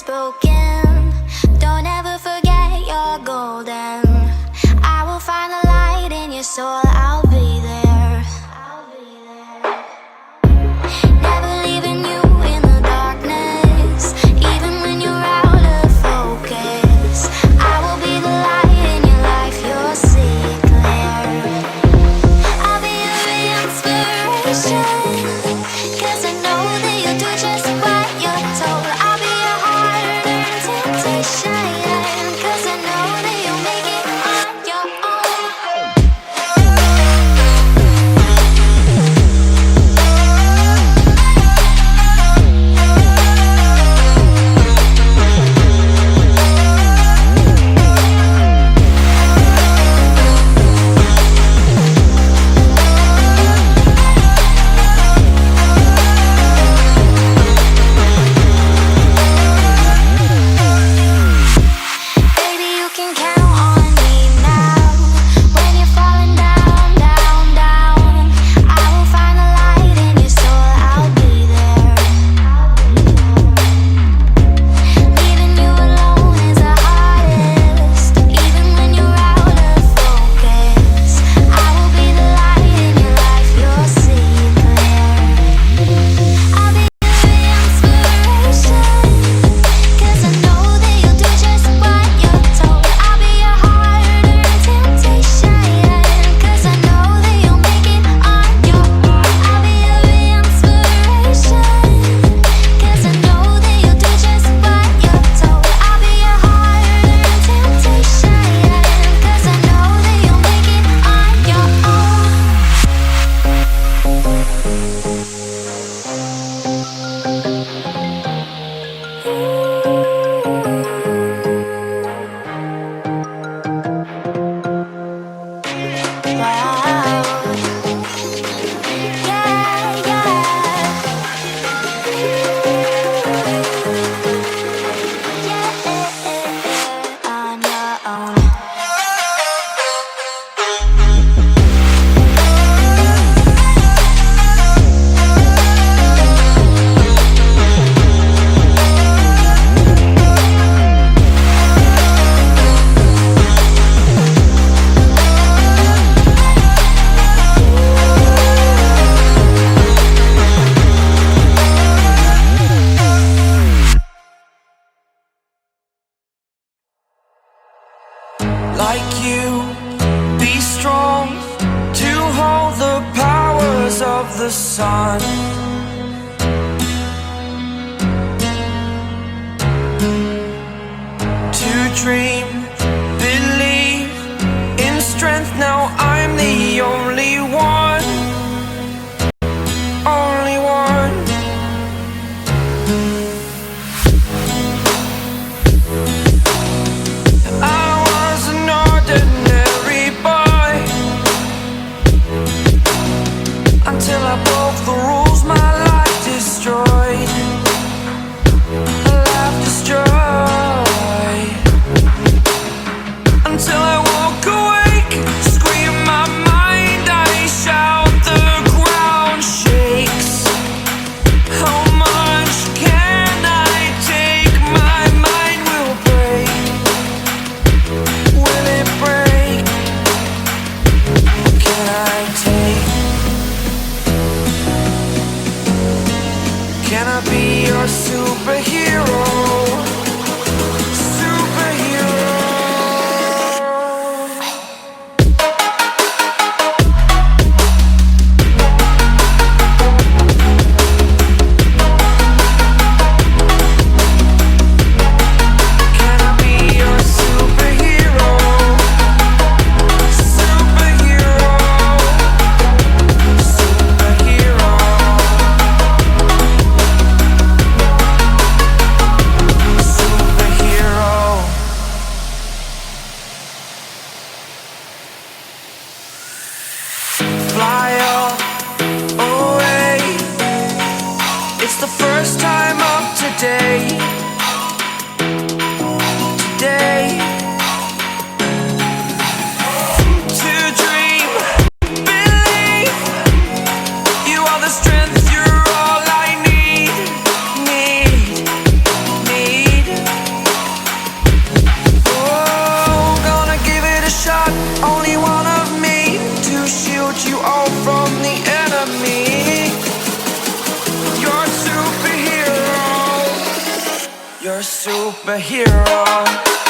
spoken. Don't ever forget you're golden. I will find the light in your soul, I'll be there. Never leaving you in the darkness, even when you're out of focus. I will be the light in your life, you'll see it clear. I'll be your inspiration, 'cause I know that you'll do just what you're told. I'll be your heart-earned temptation, 'cause I know that you'll make it on your own. Baby, you can count on me now. When you're falling down, down, down, I will find the light in your soul, I'll be there. Leaving you alone is the hardest, even when you're out of focus. I will be the light in your life, you'll see it clear. I'll be your inspiration, 'cause I know that you'll do just what you're told. I'll be your heart-earned temptation, 'cause I know that you'll make it on your own. I'll be your inspiration, 'cause I know that you'll do just what you're told. I'll be your heart-earned temptation, 'cause I know that you'll make it on your own. Wow. Yeah, yeah. On your own. Like you, be strong to hold the powers of the sun. To dream, believe in strength. Now I'm the only one, only one. I was an ordinary boy until I broke the rules. My life destroyed, a life destroyed. You're a superhero.